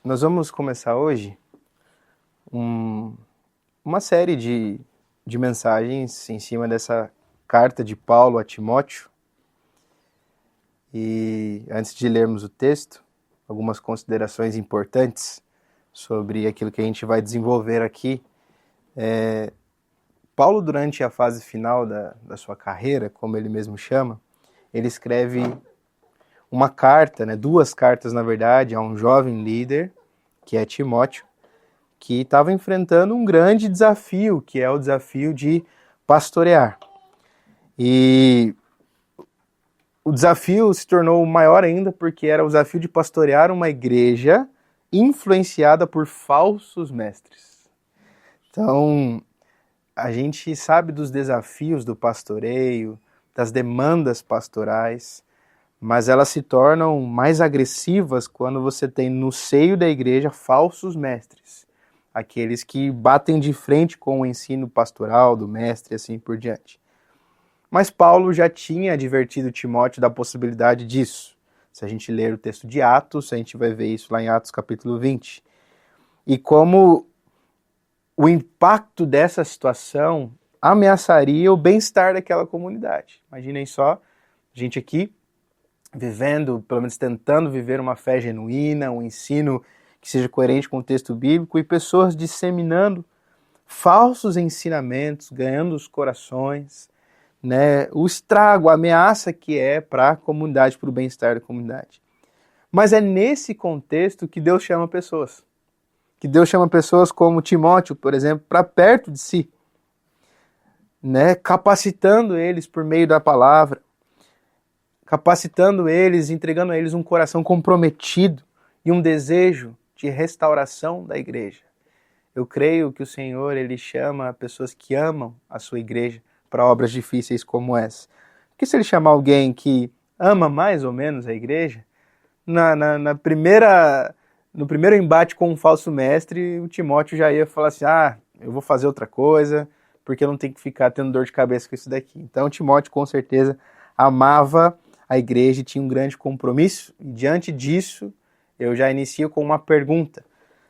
Nós vamos começar hoje uma série de mensagens em cima dessa carta de Paulo a Timóteo. E antes de lermos o texto, algumas considerações importantes sobre aquilo que a gente vai desenvolver aqui. Paulo, durante a fase final da sua carreira, como ele mesmo chama, ele escreve uma carta, duas cartas na verdade, a um jovem líder, que é Timóteo, que estava enfrentando um grande desafio, que é o desafio de pastorear. E o desafio se tornou maior ainda porque era o desafio de pastorear uma igreja influenciada por falsos mestres. Então, a gente sabe dos desafios do pastoreio, das demandas pastorais, mas elas se tornam mais agressivas quando você tem no seio da igreja falsos mestres, aqueles que batem de frente com o ensino pastoral do mestre e assim por diante. Mas Paulo já tinha advertido Timóteo da possibilidade disso. Se a gente ler o texto de Atos, a gente vai ver isso lá em Atos capítulo 20. E como o impacto dessa situação ameaçaria o bem-estar daquela comunidade. Imaginem só, a gente aqui vivendo, pelo menos tentando viver uma fé genuína, um ensino que seja coerente com o texto bíblico, e pessoas disseminando falsos ensinamentos, ganhando os corações, o estrago, a ameaça que é para a comunidade, para o bem-estar da comunidade. Mas é nesse contexto que Deus chama pessoas. Que Deus chama pessoas como Timóteo, por exemplo, para perto de si, capacitando eles por meio da palavra, capacitando eles, entregando a eles um coração comprometido e um desejo de restauração da igreja. Eu creio que o Senhor, Ele chama pessoas que amam a sua igreja para obras difíceis como essa. Porque se Ele chamar alguém que ama mais ou menos a igreja, no primeiro embate com um falso mestre, o Timóteo já ia falar assim, eu vou fazer outra coisa, porque eu não tenho que ficar tendo dor de cabeça com isso daqui. Então Timóteo com certeza amava a igreja e tinha um grande compromisso. E diante disso, eu já inicio com uma pergunta.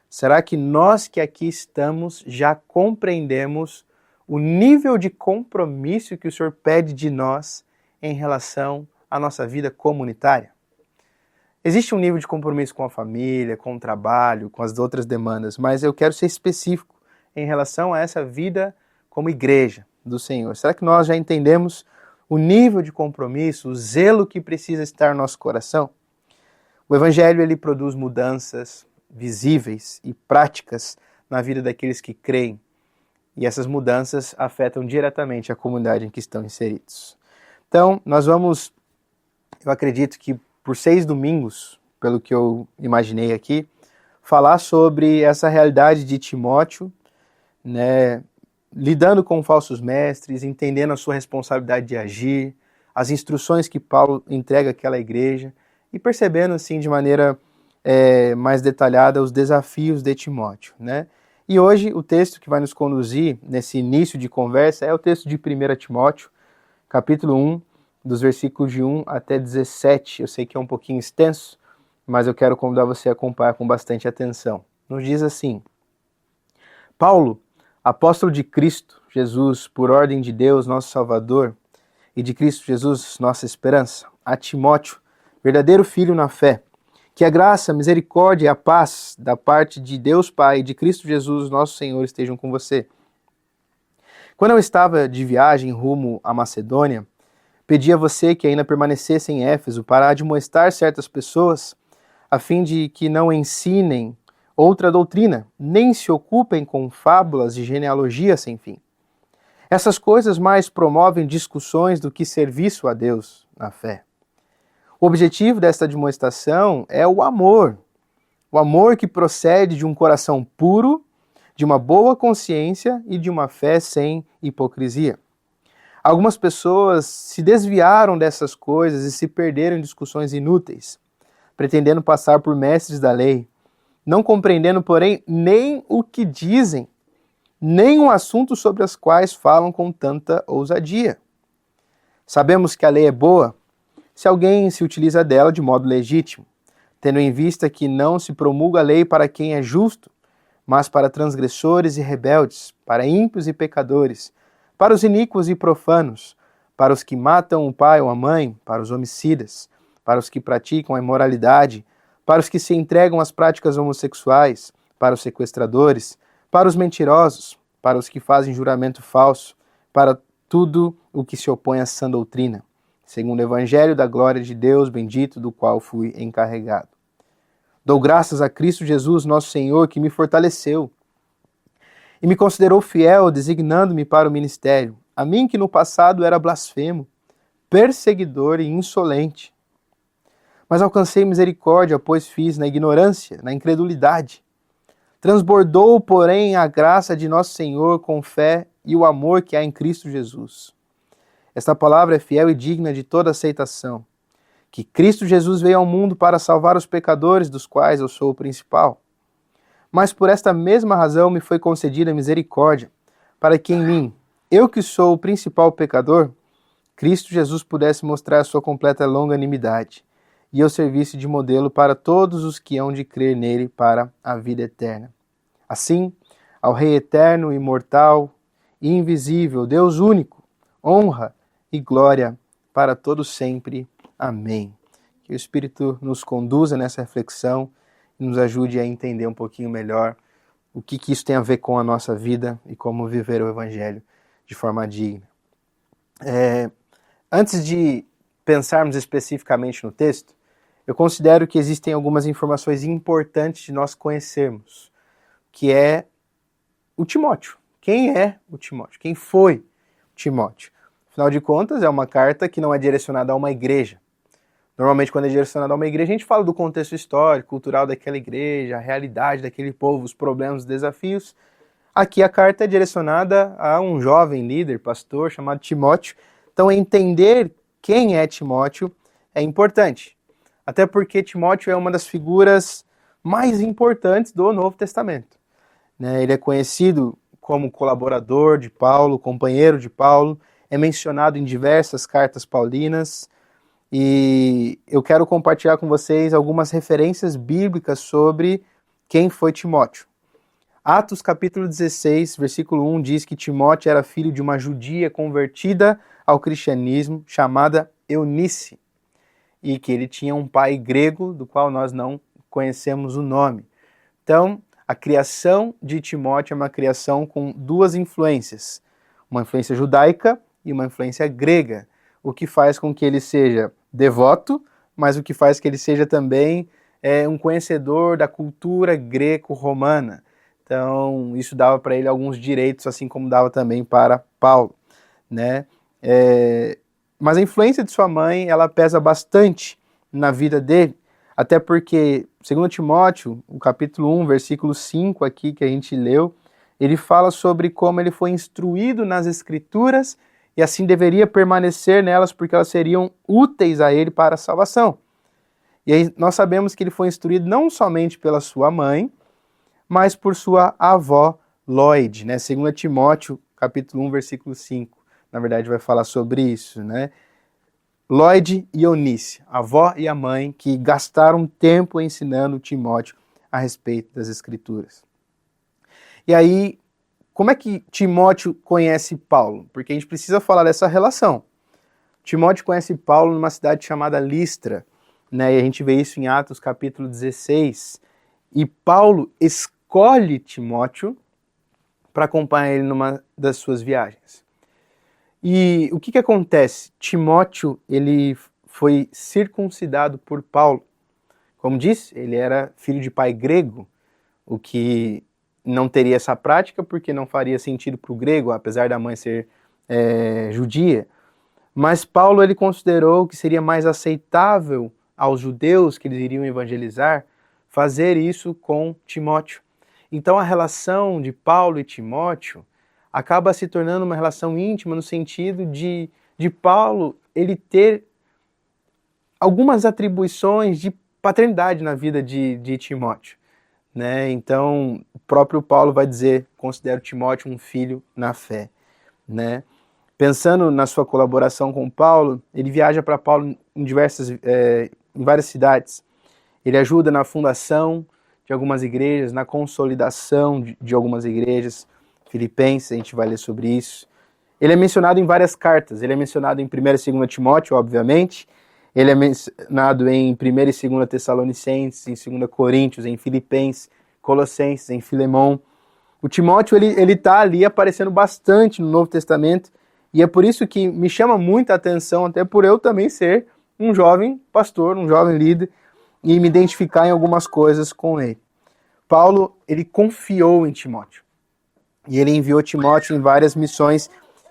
Será que nós que aqui estamos já compreendemos o nível de compromisso que o Senhor pede de nós em relação à nossa vida comunitária? Existe um nível de compromisso com a família, com o trabalho, com as outras demandas, mas eu quero ser específico em relação a essa vida como igreja do Senhor. Será que nós já entendemos o nível de compromisso, o zelo que precisa estar no nosso coração? O Evangelho ele produz mudanças visíveis e práticas na vida daqueles que creem, e essas mudanças afetam diretamente a comunidade em que estão inseridos. Então, eu acredito que por 6 domingos, pelo que eu imaginei aqui, falar sobre essa realidade de Timóteo, lidando com falsos mestres, entendendo a sua responsabilidade de agir, as instruções que Paulo entrega àquela igreja e percebendo assim de maneira mais detalhada os desafios de Timóteo. E hoje o texto que vai nos conduzir nesse início de conversa é o texto de 1 Timóteo, capítulo 1, dos versículos de 1 até 17. Eu sei que é um pouquinho extenso, mas eu quero convidar você a acompanhar com bastante atenção. Nos diz assim: Paulo, apóstolo de Cristo Jesus, por ordem de Deus, nosso Salvador, e de Cristo Jesus, nossa esperança, a Timóteo, verdadeiro filho na fé, que a graça, a misericórdia e a paz da parte de Deus Pai e de Cristo Jesus, nosso Senhor, estejam com você. Quando eu estava de viagem rumo à Macedônia, pedi a você que ainda permanecesse em Éfeso para admoestar certas pessoas, a fim de que não ensinem outra doutrina, nem se ocupem com fábulas de genealogia sem fim. Essas coisas mais promovem discussões do que serviço a Deus na fé. O objetivo desta admoestação é o amor que procede de um coração puro, de uma boa consciência e de uma fé sem hipocrisia. Algumas pessoas se desviaram dessas coisas e se perderam em discussões inúteis, pretendendo passar por mestres da lei, não compreendendo, porém, nem o que dizem, nem o assunto sobre as quais falam com tanta ousadia. Sabemos que a lei é boa se alguém se utiliza dela de modo legítimo. tendo em vista que não se promulga a lei para quem é justo, mas para transgressores e rebeldes, para ímpios e pecadores, para os iníquos e profanos, para os que matam o pai ou a mãe, para os homicidas, para os que praticam a imoralidade, para os que se entregam às práticas homossexuais, para os sequestradores, para os mentirosos, para os que fazem juramento falso, para tudo o que se opõe à sã doutrina, segundo o evangelho da glória de Deus bendito, do qual fui encarregado. Dou graças a Cristo Jesus, nosso Senhor, que me fortaleceu e me considerou fiel, designando-me para o ministério, a mim que no passado era blasfemo, perseguidor e insolente. Mas alcancei misericórdia, pois fiz na ignorância, na incredulidade. Transbordou, porém, a graça de nosso Senhor com fé e o amor que há em Cristo Jesus. Esta palavra é fiel e digna de toda aceitação. Que Cristo Jesus veio ao mundo para salvar os pecadores, dos quais eu sou o principal. Mas por esta mesma razão me foi concedida misericórdia, para que em mim, eu que sou o principal pecador, Cristo Jesus pudesse mostrar a sua completa longanimidade, e eu servisse de modelo para todos os que hão de crer nele para a vida eterna. Assim, ao Rei eterno, imortal e invisível, Deus único, honra e glória para todos sempre. Amém. Que o Espírito nos conduza nessa reflexão e nos ajude a entender um pouquinho melhor o que isso tem a ver com a nossa vida e como viver o Evangelho de forma digna. Antes de pensarmos especificamente no texto, eu considero que existem algumas informações importantes de nós conhecermos, que é o Timóteo. Quem é o Timóteo? Quem foi Timóteo? Afinal de contas, é uma carta que não é direcionada a uma igreja. Normalmente, quando é direcionada a uma igreja, a gente fala do contexto histórico, cultural daquela igreja, a realidade daquele povo, os problemas, os desafios. Aqui a carta é direcionada a um jovem líder, pastor, chamado Timóteo. Então, entender quem é Timóteo é importante. Até porque Timóteo é uma das figuras mais importantes do Novo Testamento. Ele é conhecido como colaborador de Paulo, companheiro de Paulo, é mencionado em diversas cartas paulinas, e eu quero compartilhar com vocês algumas referências bíblicas sobre quem foi Timóteo. Atos capítulo 16, versículo 1 diz que Timóteo era filho de uma judia convertida ao cristianismo chamada Eunice, e que ele tinha um pai grego do qual nós não conhecemos o nome. Então, a criação de Timóteo é uma criação com duas influências, uma influência judaica e uma influência grega, o que faz com que ele seja devoto, mas o que faz que ele seja também um conhecedor da cultura greco-romana. Então, isso dava para ele alguns direitos, assim como dava também para Paulo, né? Mas a influência de sua mãe, ela pesa bastante na vida dele, até porque, segundo Timóteo, o capítulo 1, versículo 5 aqui que a gente leu, ele fala sobre como ele foi instruído nas Escrituras e assim deveria permanecer nelas porque elas seriam úteis a ele para a salvação. E aí nós sabemos que ele foi instruído não somente pela sua mãe, mas por sua avó Loide, né? Segundo Timóteo, capítulo 1, versículo 5. Na verdade, vai falar sobre isso, né? Loide e Eunice, a avó e a mãe, que gastaram tempo ensinando Timóteo a respeito das Escrituras. E aí, como é que Timóteo conhece Paulo? Porque a gente precisa falar dessa relação. Timóteo conhece Paulo numa cidade chamada Listra, né? E a gente vê isso em Atos capítulo 16. E Paulo escolhe Timóteo para acompanhar ele numa das suas viagens. E o que acontece? Timóteo, ele foi circuncidado por Paulo. Como disse, ele era filho de pai grego, o que não teria essa prática porque não faria sentido para o grego, apesar da mãe ser judia. Mas Paulo, ele considerou que seria mais aceitável aos judeus que eles iriam evangelizar fazer isso com Timóteo. Então a relação de Paulo e Timóteo acaba se tornando uma relação íntima no sentido de Paulo ele ter algumas atribuições de paternidade na vida de Timóteo, né? Então, o próprio Paulo vai dizer, considero Timóteo um filho na fé, né? Pensando na sua colaboração com Paulo, ele viaja para Paulo em várias cidades. Ele ajuda na fundação de algumas igrejas, na consolidação de algumas igrejas. Filipenses, a gente vai ler sobre isso. Ele é mencionado em várias cartas. Ele é mencionado em 1 e 2 Timóteo, obviamente. Ele é mencionado em 1 e 2 Tessalonicenses, em 2 Coríntios, em Filipenses, Colossenses, em Filemão. O Timóteo, ele tá ali aparecendo bastante no Novo Testamento, e é por isso que me chama muita atenção, até por eu também ser um jovem pastor, um jovem líder, e me identificar em algumas coisas com ele. Paulo, ele confiou em Timóteo, e ele enviou Timóteo em várias missões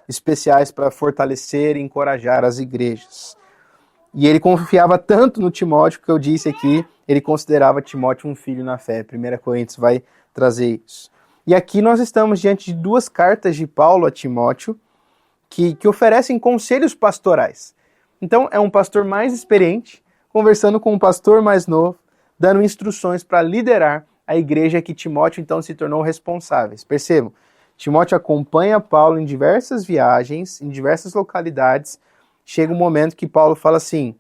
especiais para fortalecer e encorajar as igrejas. E ele confiava tanto no Timóteo, que eu disse aqui, ele considerava Timóteo um filho na fé. 1 Coríntios vai trazer isso. E aqui nós estamos diante de duas cartas de Paulo a Timóteo que oferecem conselhos pastorais. Então é um pastor mais experiente conversando com um pastor mais novo, dando instruções para liderar a igreja que Timóteo então se tornou responsável. Percebam, Timóteo acompanha Paulo em diversas viagens, em diversas localidades. Chega um momento que Paulo fala assim,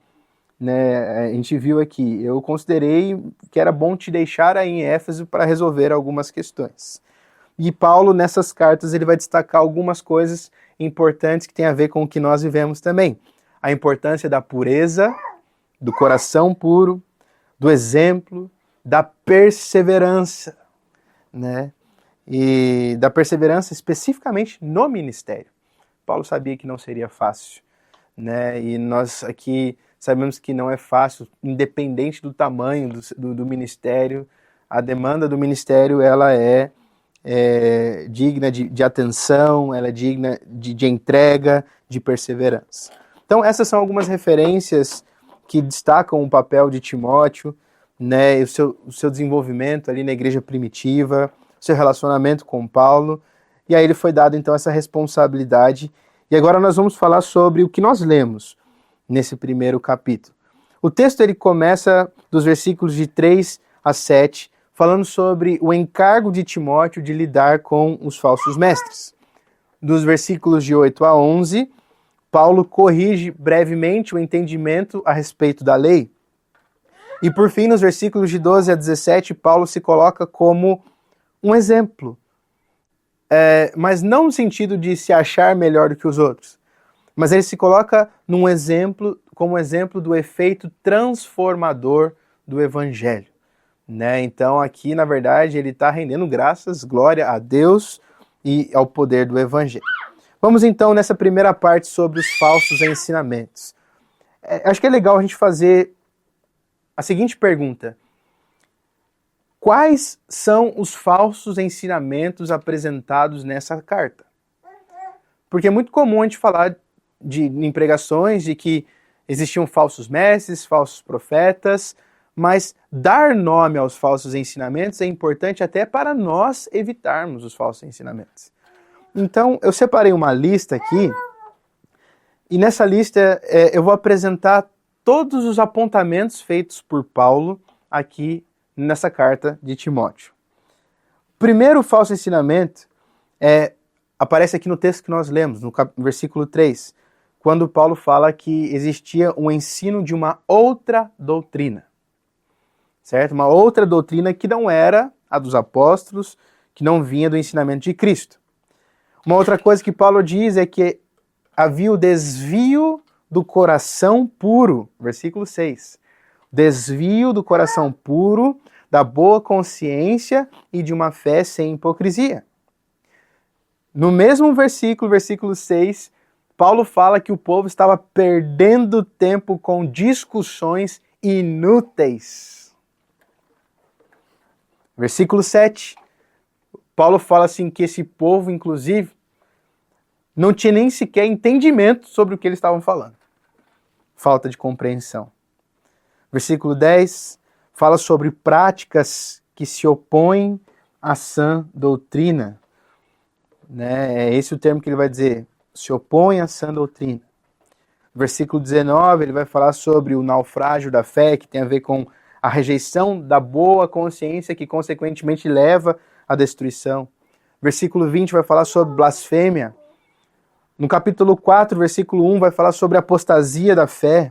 né, a gente viu aqui, eu considerei que era bom te deixar aí em Éfeso para resolver algumas questões. E Paulo, nessas cartas, ele vai destacar algumas coisas importantes que tem a ver com o que nós vivemos também. A importância da pureza, do coração puro, do exemplo, da perseverança, né? E da perseverança especificamente no ministério. Paulo sabia que não seria fácil, né? E nós aqui sabemos que não é fácil, independente do tamanho do ministério. A demanda do ministério, ela é digna de atenção, ela é digna de entrega, de perseverança. Então essas são algumas referências que destacam o papel de Timóteo, né, o seu desenvolvimento ali na igreja primitiva, o seu relacionamento com Paulo, e aí ele foi dado então essa responsabilidade. E agora nós vamos falar sobre o que nós lemos nesse primeiro capítulo. O texto ele começa dos versículos de 3 a 7, falando sobre o encargo de Timóteo de lidar com os falsos mestres. Dos versículos de 8 a 11, Paulo corrige brevemente o entendimento a respeito da lei. E por fim, nos versículos de 12 a 17, Paulo se coloca como um exemplo. Mas não no sentido de se achar melhor do que os outros. Mas ele se coloca num exemplo, como exemplo do efeito transformador do evangelho. Né? Então aqui, na verdade, ele está rendendo graças, glória a Deus e ao poder do evangelho. Vamos então nessa primeira parte sobre os falsos ensinamentos. Acho que é legal a gente fazer a seguinte pergunta: quais são os falsos ensinamentos apresentados nessa carta? Porque é muito comum a gente falar em pregações de que existiam falsos mestres, falsos profetas, mas dar nome aos falsos ensinamentos é importante até para nós evitarmos os falsos ensinamentos. Então, eu separei uma lista aqui, e nessa lista eu vou apresentar todos os apontamentos feitos por Paulo aqui nessa carta de Timóteo. O primeiro falso ensinamento aparece aqui no texto que nós lemos, no versículo 3, quando Paulo fala que existia um ensino de uma outra doutrina. Certo? Uma outra doutrina que não era a dos apóstolos, que não vinha do ensinamento de Cristo. Uma outra coisa que Paulo diz é que havia o desvio do coração puro, versículo 6. Desvio do coração puro, da boa consciência e de uma fé sem hipocrisia. No mesmo versículo, versículo 6, Paulo fala que o povo estava perdendo tempo com discussões inúteis. Versículo 7, Paulo fala assim que esse povo, inclusive, não tinha nem sequer entendimento sobre o que eles estavam falando. Falta de compreensão. Versículo 10 fala sobre práticas que se opõem à sã doutrina. Né? É esse o termo que ele vai dizer, se opõe à sã doutrina. Versículo 19, ele vai falar sobre o naufrágio da fé, que tem a ver com a rejeição da boa consciência que consequentemente leva à destruição. Versículo 20 vai falar sobre blasfêmia. No capítulo 4, versículo 1, vai falar sobre a apostasia da fé.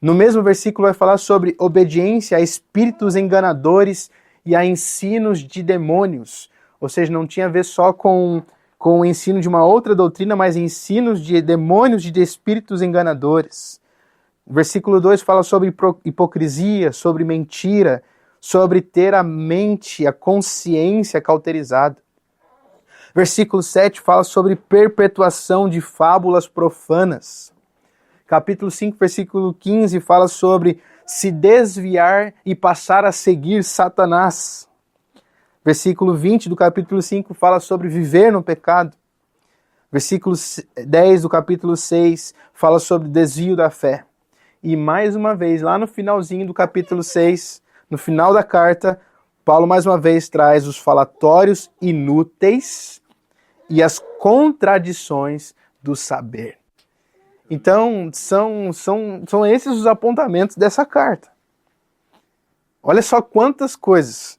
No mesmo versículo vai falar sobre obediência a espíritos enganadores e a ensinos de demônios. Ou seja, não tinha a ver só com o ensino de uma outra doutrina, mas ensinos de demônios e de espíritos enganadores. O versículo 2 fala sobre hipocrisia, sobre mentira, sobre ter a mente, a consciência cauterizada. Versículo 7 fala sobre perpetuação de fábulas profanas. Capítulo 5, versículo 15 fala sobre se desviar e passar a seguir Satanás. Versículo 20 do capítulo 5 fala sobre viver no pecado. Versículo 10 do capítulo 6 fala sobre desvio da fé. E mais uma vez, lá no finalzinho do capítulo 6, no final da carta, Paulo mais uma vez traz os falatórios inúteis e as contradições do saber. Então, são esses os apontamentos dessa carta. Olha só quantas coisas.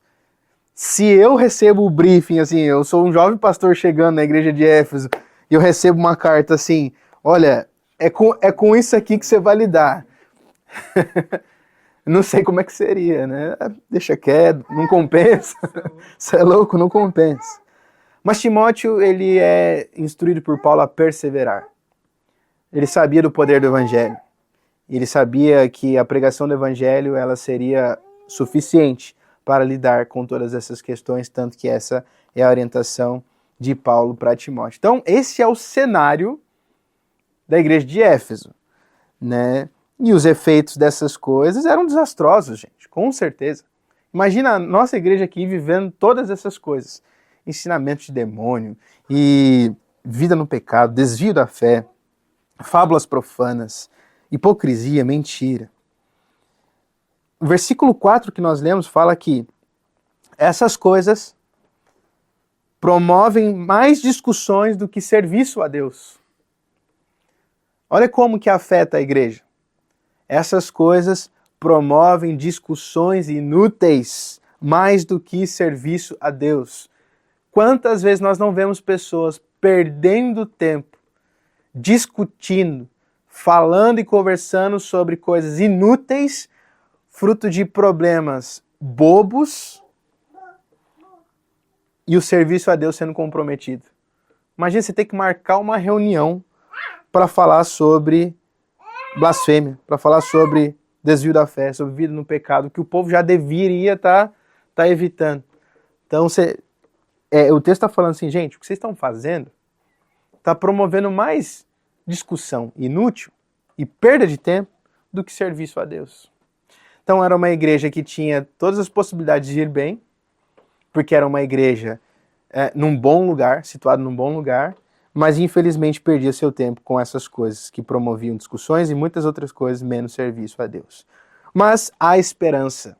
Se eu recebo o briefing, assim, eu sou um jovem pastor chegando na igreja de Éfeso, e eu recebo uma carta assim, olha, é com isso aqui que você vai lidar. Não sei como é que seria, né? Deixa quieto, não compensa. Você é louco, não compensa. Mas Timóteo, ele é instruído por Paulo a perseverar. Ele sabia do poder do evangelho. Ele sabia que a pregação do evangelho ela seria suficiente para lidar com todas essas questões, tanto que essa é a orientação de Paulo para Timóteo. Então, esse é o cenário da igreja de Éfeso, né? E os efeitos dessas coisas eram desastrosos, gente, com certeza. Imagina a nossa igreja aqui vivendo todas essas coisas. Ensinamento de demônio, e vida no pecado, desvio da fé, fábulas profanas, hipocrisia, mentira. O versículo 4 que nós lemos fala que essas coisas promovem mais discussões do que serviço a Deus. Olha como que afeta a igreja. Essas coisas promovem discussões inúteis mais do que serviço a Deus. Quantas vezes nós não vemos pessoas perdendo tempo, discutindo, falando e conversando sobre coisas inúteis, fruto de problemas bobos, e o serviço a Deus sendo comprometido. Imagina você ter que marcar uma reunião para falar sobre blasfêmia, para falar sobre desvio da fé, sobre vida no pecado, que o povo já deveria estar evitando. Então, o texto está falando assim, gente, o que vocês estão fazendo está promovendo mais discussão inútil e perda de tempo do que serviço a Deus. Então, era uma igreja que tinha todas as possibilidades de ir bem, porque era uma igreja num bom lugar, situada num bom lugar, mas infelizmente perdia seu tempo com essas coisas que promoviam discussões e muitas outras coisas menos serviço a Deus. Mas há esperança.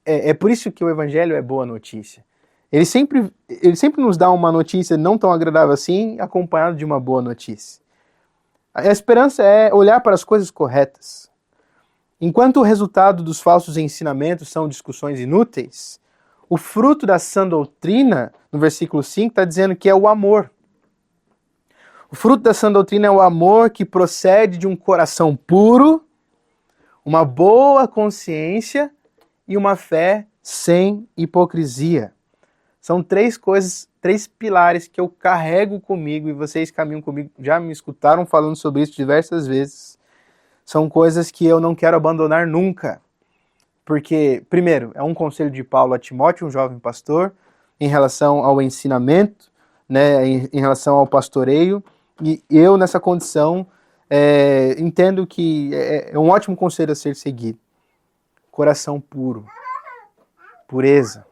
É por isso que o evangelho é boa notícia. Ele sempre nos dá uma notícia não tão agradável assim, acompanhada de uma boa notícia. A esperança é olhar para as coisas corretas. Enquanto o resultado dos falsos ensinamentos são discussões inúteis, o fruto da sã doutrina, no versículo 5, está dizendo que é o amor. O fruto da sã doutrina é o amor que procede de um coração puro, uma boa consciência e uma fé sem hipocrisia. São três coisas, três pilares que eu carrego comigo e vocês caminham comigo, já me escutaram falando sobre isso diversas vezes. São coisas que eu não quero abandonar nunca. Porque, primeiro, é um conselho de Paulo a Timóteo, um jovem pastor, em relação ao ensinamento, né, em relação ao pastoreio. E eu, nessa condição, entendo que é um ótimo conselho a ser seguido. Coração puro, pureza,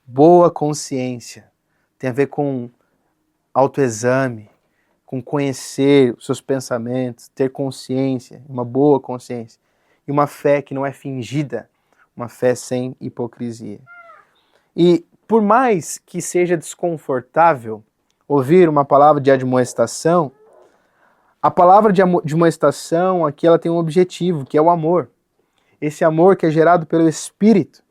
boa consciência. Tem a ver com autoexame, com conhecer os seus pensamentos, ter consciência, uma boa consciência. E uma fé que não é fingida, uma fé sem hipocrisia. E por mais que seja desconfortável ouvir uma palavra de admoestação, a palavra de admoestação aqui ela tem um objetivo, que é o amor. Esse amor que é gerado pelo Espírito.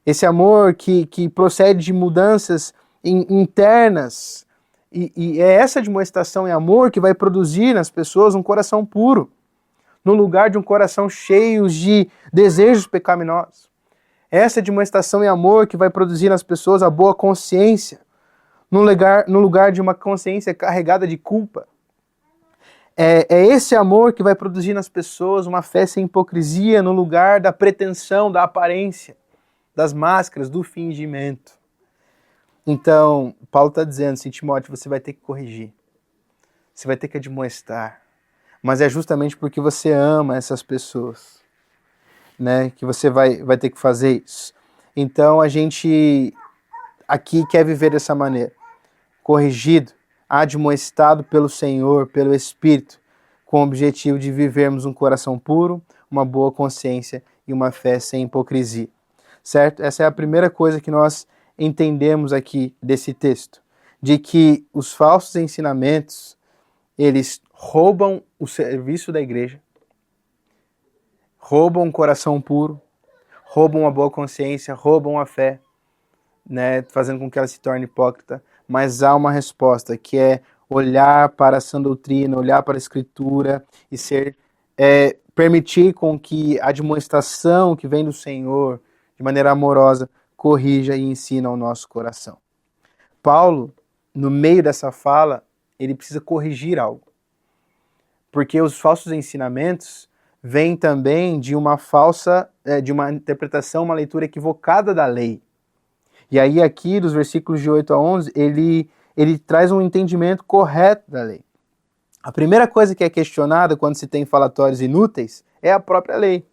Esse amor que procede de mudanças internas. E é essa admoestação e amor que vai produzir nas pessoas um coração puro. no lugar de um coração cheio de desejos pecaminosos. Essa admoestação e amor que vai produzir nas pessoas a boa consciência, no lugar de uma consciência carregada de culpa. É esse amor que vai produzir nas pessoas uma fé sem hipocrisia no lugar da pretensão, da aparência, das máscaras, do fingimento. Então, Paulo está dizendo assim, Timóteo, você vai ter que corrigir. Você vai ter que admoestar. Mas é justamente porque você ama essas pessoas, né, que você vai ter que fazer isso. Então, a gente aqui quer viver dessa maneira. Corrigido, admoestado pelo Senhor, pelo Espírito, com o objetivo de vivermos um coração puro, uma boa consciência e uma fé sem hipocrisia. Certo? Essa é a primeira coisa que nós entendemos aqui desse texto, de que os falsos ensinamentos, eles roubam o serviço da igreja, roubam um coração puro, roubam uma boa consciência, roubam a fé, né, fazendo com que ela se torne hipócrita. Mas há uma resposta, que é olhar para a sã doutrina, olhar para a Escritura e permitir com que a admoestação que vem do Senhor, de maneira amorosa, corrija e ensina ao nosso coração. Paulo, no meio dessa fala, ele precisa corrigir algo. Porque os falsos ensinamentos vêm também de uma de uma interpretação, uma leitura equivocada da lei. E aí aqui, dos versículos de 8 a 11, ele traz um entendimento correto da lei. A primeira coisa que é questionada quando se tem falatórios inúteis é a própria lei.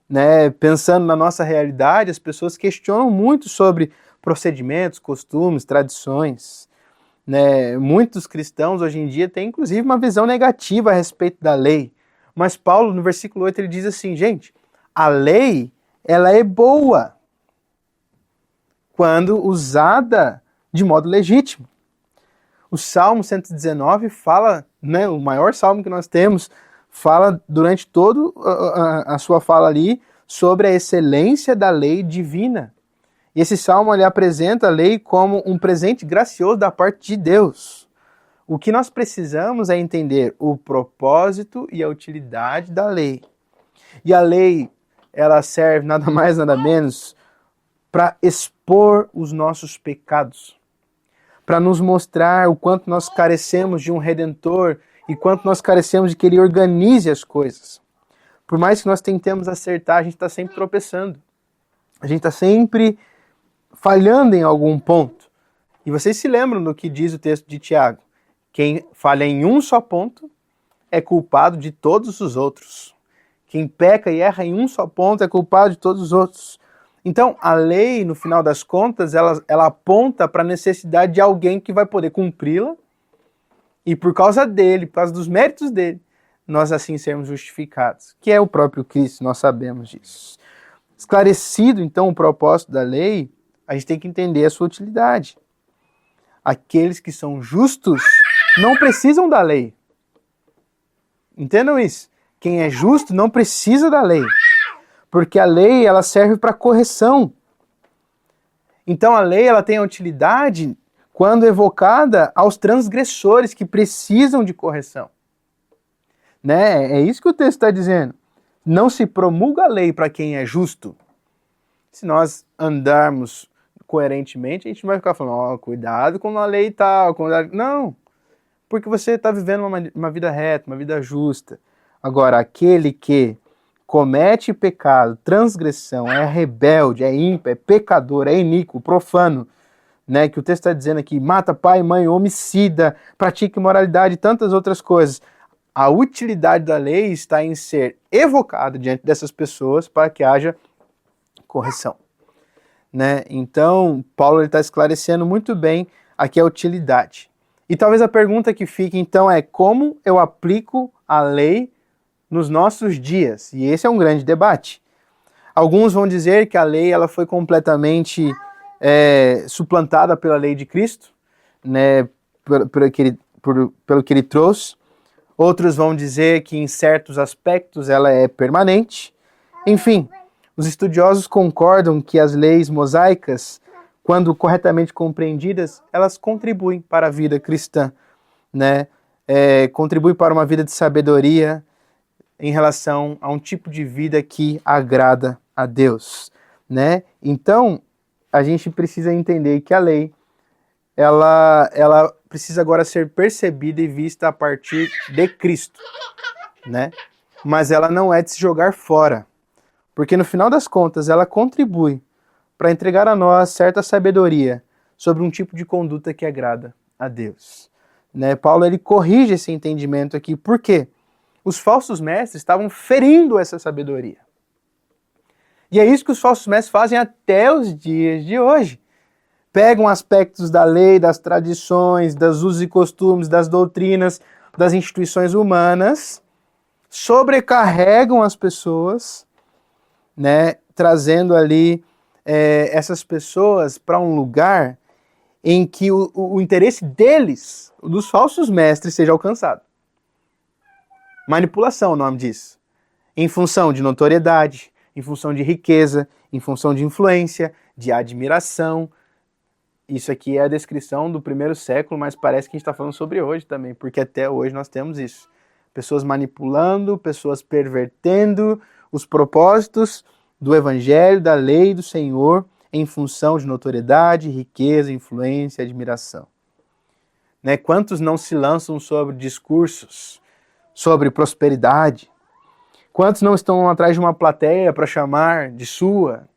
Né? Pensando na nossa realidade, as pessoas questionam muito sobre procedimentos, costumes, tradições. Né? Muitos cristãos hoje em dia têm inclusive uma visão negativa a respeito da lei. Mas Paulo, no versículo 8, ele diz assim, gente, a lei, ela é boa quando usada de modo legítimo. O Salmo 119 fala, né, o maior salmo que nós temos, fala durante toda a sua fala ali sobre a excelência da lei divina. E esse salmo ele apresenta a lei como um presente gracioso da parte de Deus. O que nós precisamos é entender o propósito e a utilidade da lei. E a lei, ela serve nada mais, nada menos para expor os nossos pecados, para nos mostrar o quanto nós carecemos de um Redentor e quanto nós carecemos de que Ele organize as coisas. Por mais que nós tentemos acertar, a gente está sempre tropeçando. A gente está sempre falhando em algum ponto. E vocês se lembram do que diz o texto de Tiago? Quem falha em um só ponto é culpado de todos os outros. Quem peca e erra em um só ponto é culpado de todos os outros. Então, a lei, no final das contas, ela aponta para a necessidade de alguém que vai poder cumpri-la e por causa dele, por causa dos méritos dele, nós assim sermos justificados, que é o próprio Cristo, nós sabemos disso. Esclarecido, então, o propósito da lei, a gente tem que entender a sua utilidade. Aqueles que são justos não precisam da lei. Entendam isso. Quem é justo não precisa da lei. Porque a lei ela serve para correção. Então a lei ela tem a utilidade quando evocada aos transgressores que precisam de correção. Né? É isso que o texto está dizendo. Não se promulga a lei para quem é justo. Se nós andarmos coerentemente, a gente vai ficar falando, cuidado com a lei e tal. Não, porque você está vivendo uma vida reta, uma vida justa. Agora, aquele que comete pecado, transgressão, é rebelde, é ímpio, é pecador, é iníquo, profano, né, que o texto está dizendo aqui, mata pai, mãe, homicida, pratica imoralidade e tantas outras coisas. A utilidade da lei está em ser evocada diante dessas pessoas para que haja correção. Né? Então, Paulo está esclarecendo muito bem aqui a utilidade. E talvez a pergunta que fique, então, é como eu aplico a lei nos nossos dias? E esse é um grande debate. Alguns vão dizer que a lei ela foi completamente suplantada pela lei de Cristo, né, pelo que ele trouxe. Outros vão dizer que em certos aspectos ela é permanente. Enfim, os estudiosos concordam que as leis mosaicas, quando corretamente compreendidas, elas contribuem para a vida cristã, né? Contribuem para uma vida de sabedoria, em relação a um tipo de vida que agrada a Deus, né? Então, a gente precisa entender que a lei, ela precisa agora ser percebida e vista a partir de Cristo, né? Mas ela não é de se jogar fora, porque no final das contas ela contribui para entregar a nós certa sabedoria sobre um tipo de conduta que agrada a Deus, né? Paulo, ele corrige esse entendimento aqui, por quê? Os falsos mestres estavam ferindo essa sabedoria. E é isso que os falsos mestres fazem até os dias de hoje. Pegam aspectos da lei, das tradições, dos usos e costumes, das doutrinas, das instituições humanas, sobrecarregam as pessoas, né, trazendo ali essas pessoas para um lugar em que o interesse deles, dos falsos mestres, seja alcançado. Manipulação, o nome disso. Em função de notoriedade, em função de riqueza, em função de influência, de admiração. Isso aqui é a descrição do primeiro século, mas parece que a gente está falando sobre hoje também, porque até hoje nós temos isso. Pessoas manipulando, pessoas pervertendo os propósitos do evangelho, da lei do Senhor, em função de notoriedade, riqueza, influência, admiração. Né? Quantos não se lançam sobre discursos sobre prosperidade? Quantos não estão atrás de uma plateia para chamar de sua,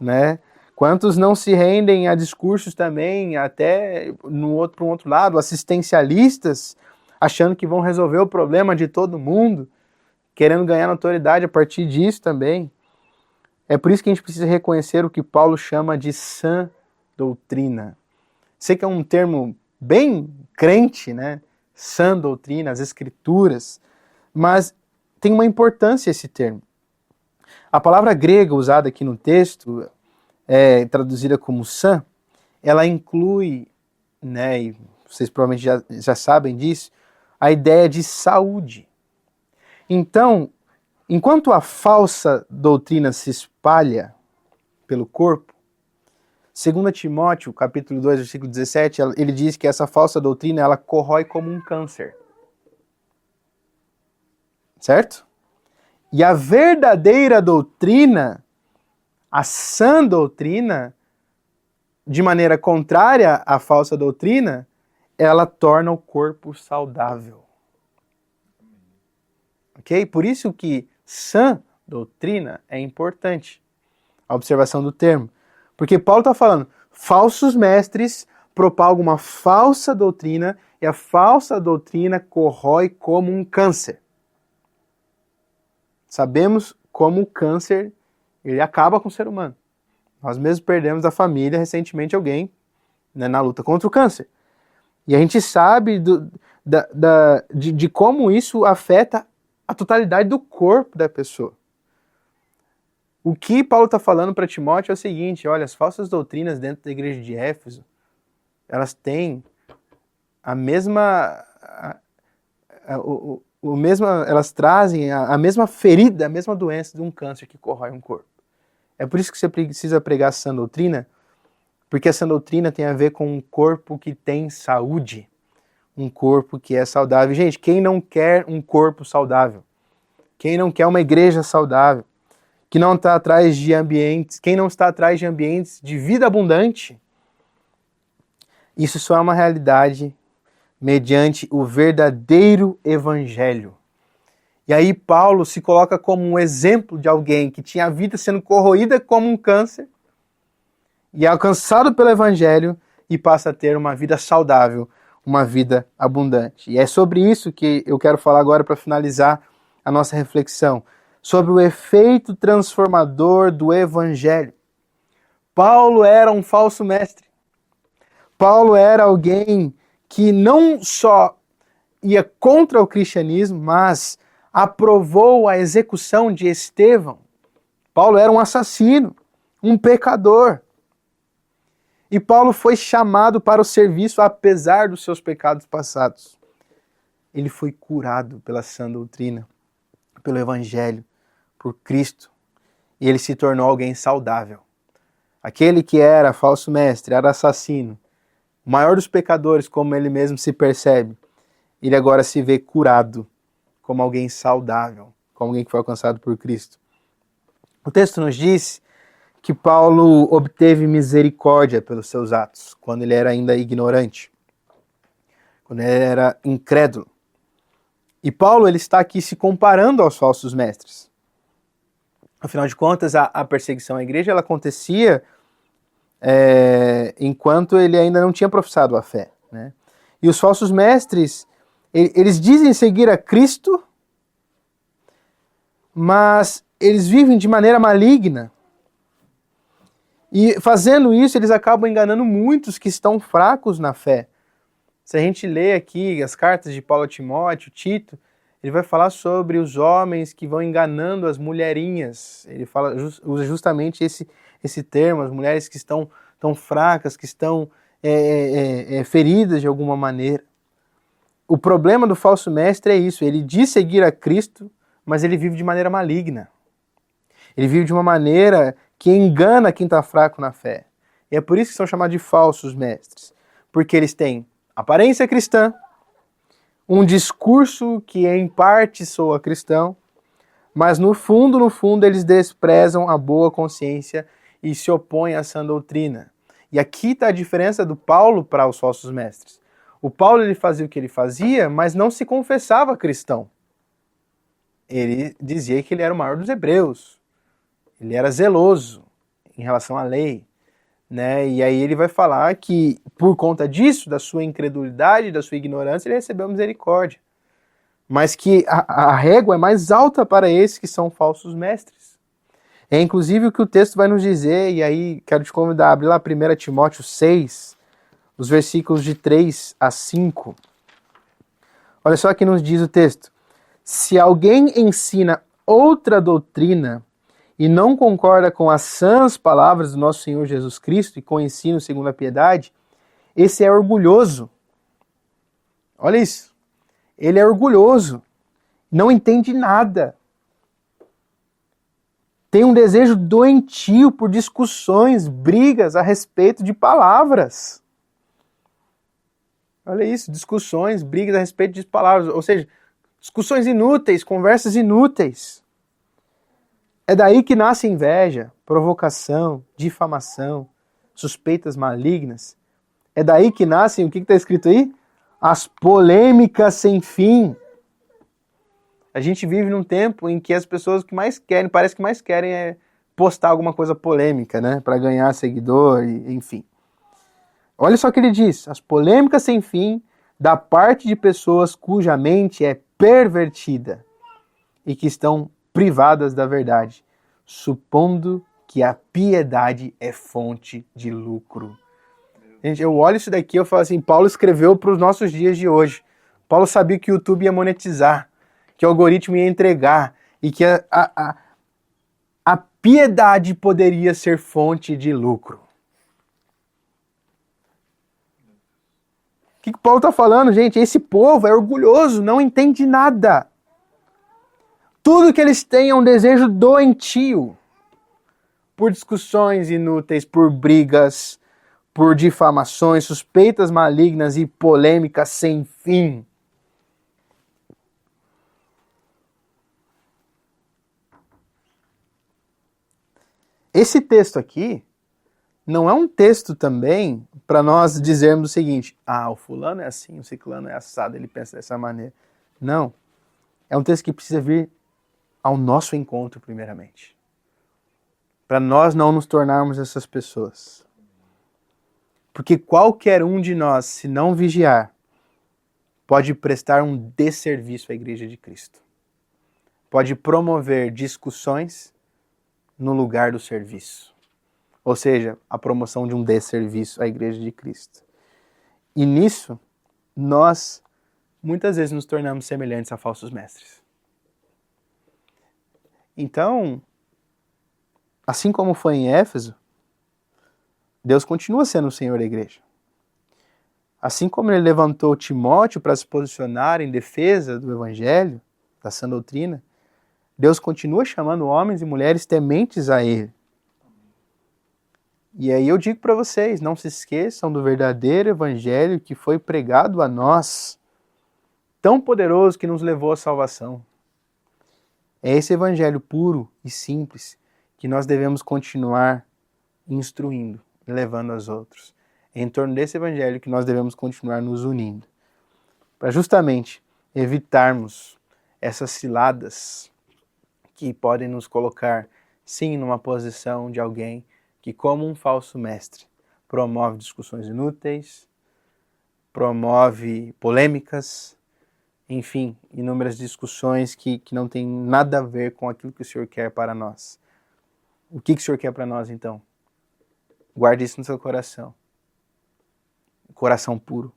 né? Quantos não se rendem a discursos também, até para um outro lado, assistencialistas, achando que vão resolver o problema de todo mundo, querendo ganhar notoriedade a partir disso também. É por isso que a gente precisa reconhecer o que Paulo chama de sã doutrina. Sei que é um termo bem crente, né? Sã doutrina, as escrituras, mas tem uma importância esse termo. A palavra grega usada aqui no texto, traduzida como sã, ela inclui, né, e vocês provavelmente já sabem disso, a ideia de saúde. Então, enquanto a falsa doutrina se espalha pelo corpo, 2 Timóteo, capítulo 2, versículo 17, ele diz que essa falsa doutrina, ela corrói como um câncer. Certo? E a verdadeira doutrina, a sã doutrina, de maneira contrária à falsa doutrina, ela torna o corpo saudável. Ok? Por isso que sã doutrina é importante. A observação do termo. Porque Paulo está falando, falsos mestres propagam uma falsa doutrina e a falsa doutrina corrói como um câncer. Sabemos como o câncer ele acaba com o ser humano. Nós mesmos perdemos da família recentemente alguém, né, na luta contra o câncer. E a gente sabe de como isso afeta a totalidade do corpo da pessoa. O que Paulo está falando para Timóteo é o seguinte, olha, as falsas doutrinas dentro da igreja de Éfeso, elas têm a mesma... elas trazem a mesma ferida, a mesma doença de um câncer que corrói um corpo. É por isso que você precisa pregar a sã doutrina, porque a sã doutrina tem a ver com um corpo que tem saúde, um corpo que é saudável. Gente, quem não quer um corpo saudável? Quem não quer uma igreja saudável? Que não está atrás de ambientes, quem não está atrás de ambientes de vida abundante? Isso só é uma realidade mediante o verdadeiro evangelho. E aí Paulo se coloca como um exemplo de alguém que tinha a vida sendo corroída como um câncer e é alcançado pelo evangelho e passa a ter uma vida saudável, uma vida abundante. E é sobre isso que eu quero falar agora para finalizar a nossa reflexão, sobre o efeito transformador do evangelho. Paulo era um falso mestre. Paulo era alguém que não só ia contra o cristianismo, mas aprovou a execução de Estevão. Paulo era um assassino, um pecador. E Paulo foi chamado para o serviço apesar dos seus pecados passados. Ele foi curado pela sã doutrina, pelo evangelho, por Cristo. E ele se tornou alguém saudável. Aquele que era falso mestre, era assassino, o maior dos pecadores, como ele mesmo se percebe, ele agora se vê curado como alguém saudável, como alguém que foi alcançado por Cristo. O texto nos diz que Paulo obteve misericórdia pelos seus atos, quando ele era ainda ignorante, quando ele era incrédulo. E Paulo ele está aqui se comparando aos falsos mestres. Afinal de contas, a perseguição à igreja ela acontecia enquanto ele ainda não tinha professado a fé, né? E os falsos mestres, eles dizem seguir a Cristo, mas eles vivem de maneira maligna. E fazendo isso, eles acabam enganando muitos que estão fracos na fé. Se a gente lê aqui as cartas de Paulo a Timóteo, Tito, ele vai falar sobre os homens que vão enganando as mulherinhas. Ele usa justamente esse termo, as mulheres que estão tão fracas, que estão feridas de alguma maneira. O problema do falso mestre é isso, ele diz seguir a Cristo, mas ele vive de maneira maligna. Ele vive de uma maneira que engana quem está fraco na fé. E é por isso que são chamados de falsos mestres. Porque eles têm aparência cristã, um discurso que em parte soa cristão, mas no fundo, eles desprezam a boa consciência e se opõem à sã doutrina. E aqui está a diferença do Paulo para os falsos mestres. O Paulo ele fazia o que ele fazia, mas não se confessava cristão. Ele dizia que ele era o maior dos hebreus. Ele era zeloso em relação à lei, né? E aí ele vai falar que por conta disso, da sua incredulidade, da sua ignorância, ele recebeu misericórdia. Mas que a régua é mais alta para esses que são falsos mestres. É inclusive o que o texto vai nos dizer, e aí quero te convidar a abrir lá 1 Timóteo 6, os versículos de 3 a 5. Olha só o que nos diz o texto. Se alguém ensina outra doutrina e não concorda com as sãs palavras do nosso Senhor Jesus Cristo e com o ensino segundo a piedade, esse é orgulhoso. Olha isso. Ele é orgulhoso. Não entende nada. Tem um desejo doentio por discussões, brigas a respeito de palavras. Olha isso, discussões, brigas a respeito de palavras. Ou seja, discussões inúteis, conversas inúteis. É daí que nasce inveja, provocação, difamação, suspeitas malignas. É daí que nascem, o que está escrito aí? As polêmicas sem fim. A gente vive num tempo em que as pessoas que mais querem, parece que mais querem é postar alguma coisa polêmica, né? Para ganhar seguidor, enfim. Olha só o que ele diz. As polêmicas sem fim da parte de pessoas cuja mente é pervertida e que estão privadas da verdade, supondo que a piedade é fonte de lucro. Gente, eu olho isso daqui e eu falo assim, Paulo escreveu para os nossos dias de hoje. Paulo sabia que o YouTube ia monetizar, que o algoritmo ia entregar e que a piedade poderia ser fonte de lucro. O que Paulo está falando, gente? Esse povo é orgulhoso, não entende nada. Tudo que eles têm é um desejo doentio por discussões inúteis, por brigas, por difamações, suspeitas malignas e polêmicas sem fim. Esse texto aqui não é um texto também para nós dizermos o seguinte, o fulano é assim, o ciclano é assado, ele pensa dessa maneira. Não. É um texto que precisa vir ao nosso encontro primeiramente. Para nós não nos tornarmos essas pessoas. Porque qualquer um de nós, se não vigiar, pode prestar um desserviço à Igreja de Cristo. Pode promover discussões no lugar do serviço. Ou seja, a promoção de um desserviço à Igreja de Cristo. E nisso, nós muitas vezes nos tornamos semelhantes a falsos mestres. Então, assim como foi em Éfeso, Deus continua sendo o Senhor da igreja. Assim como ele levantou Timóteo para se posicionar em defesa do Evangelho, da sã doutrina, Deus continua chamando homens e mulheres tementes a Ele. E aí eu digo para vocês, não se esqueçam do verdadeiro Evangelho que foi pregado a nós, tão poderoso que nos levou à salvação. É esse evangelho puro e simples que nós devemos continuar instruindo e levando aos outros. É em torno desse evangelho que nós devemos continuar nos unindo, para justamente evitarmos essas ciladas que podem nos colocar, sim, numa posição de alguém que, como um falso mestre, promove discussões inúteis, promove polêmicas, enfim, inúmeras discussões que não tem nada a ver com aquilo que o Senhor quer para nós. O que o Senhor quer para nós, então? Guarde isso no seu coração. Coração puro.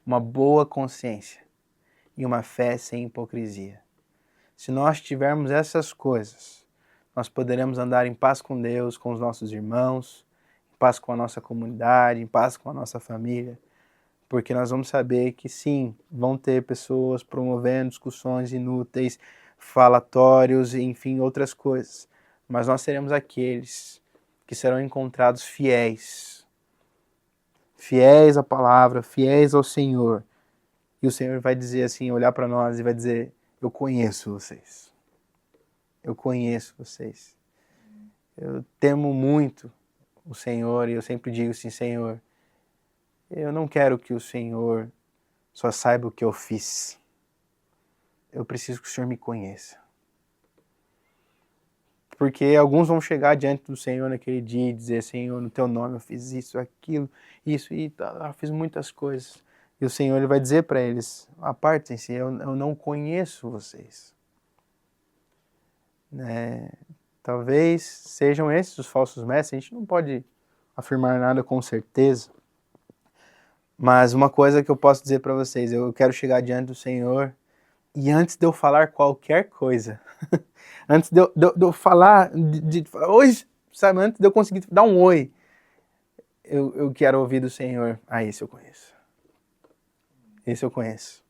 Uma boa consciência e uma fé sem hipocrisia. Se nós tivermos essas coisas, nós poderemos andar em paz com Deus, com os nossos irmãos, em paz com a nossa comunidade, em paz com a nossa família, porque nós vamos saber que sim, vão ter pessoas promovendo discussões inúteis, falatórios, enfim, outras coisas, mas nós seremos aqueles que serão encontrados fiéis à palavra, fiéis ao Senhor. E o Senhor vai dizer assim, olhar para nós e vai dizer: eu conheço vocês. Eu conheço vocês. Eu temo muito o Senhor e eu sempre digo assim: Senhor, eu não quero que o Senhor só saiba o que eu fiz. Eu preciso que o Senhor me conheça. Porque alguns vão chegar diante do Senhor naquele dia e dizer: Senhor, no teu nome eu fiz isso, aquilo, isso e tal, fiz muitas coisas. E o Senhor ele vai dizer para eles: apartem-se, eu não conheço vocês. Talvez sejam esses os falsos mestres, a gente não pode afirmar nada com certeza. Mas uma coisa que eu posso dizer para vocês: eu quero chegar diante do Senhor e antes de eu falar qualquer coisa, antes de eu falar, hoje, sabe, antes de eu conseguir dar um oi, eu quero ouvir do Senhor: esse eu conheço. Esse eu conheço.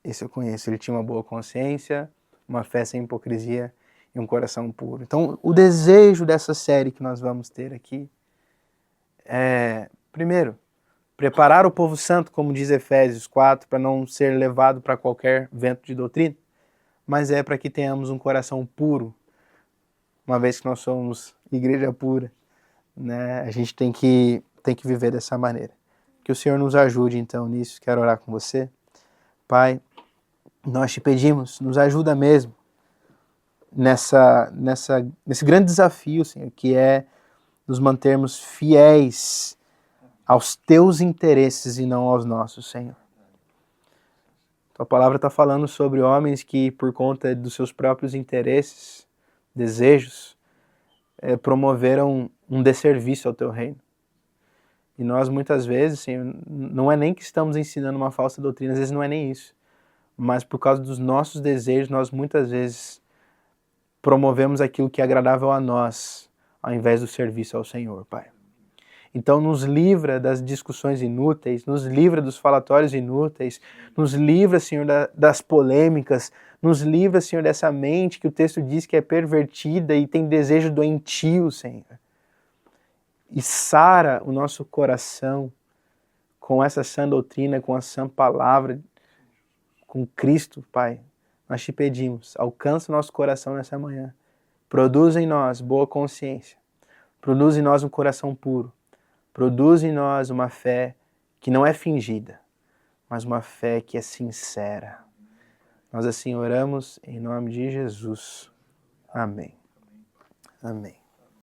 Esse eu conheço. Ele tinha uma boa consciência, uma fé sem hipocrisia e um coração puro. Então, o desejo dessa série que nós vamos ter aqui é, primeiro, preparar o povo santo, como diz Efésios 4, para não ser levado para qualquer vento de doutrina, mas é para que tenhamos um coração puro, uma vez que nós somos igreja pura, né? A gente tem que viver dessa maneira. Que o Senhor nos ajude, então, nisso. Quero orar com você. Pai, nós te pedimos, nos ajuda mesmo nesse grande desafio, Senhor, que é nos mantermos fiéis aos teus interesses e não aos nossos, Senhor. Tua palavra está falando sobre homens que, por conta dos seus próprios interesses, desejos, promoveram um desserviço ao teu reino. E nós, muitas vezes, Senhor, não é nem que estamos ensinando uma falsa doutrina, às vezes não é nem isso. Mas por causa dos nossos desejos, nós muitas vezes promovemos aquilo que é agradável a nós, ao invés do serviço ao Senhor, Pai. Então nos livra das discussões inúteis, nos livra dos falatórios inúteis, nos livra, Senhor, das polêmicas, nos livra, Senhor, dessa mente que o texto diz que é pervertida e tem desejo doentio, Senhor. E sara o nosso coração com essa sã doutrina, com a sã palavra, com Cristo, Pai. Nós te pedimos, alcança o nosso coração nessa manhã. Produz em nós boa consciência. Produz em nós um coração puro. Produz em nós uma fé que não é fingida, mas uma fé que é sincera. Nós assim oramos em nome de Jesus. Amém. Amém.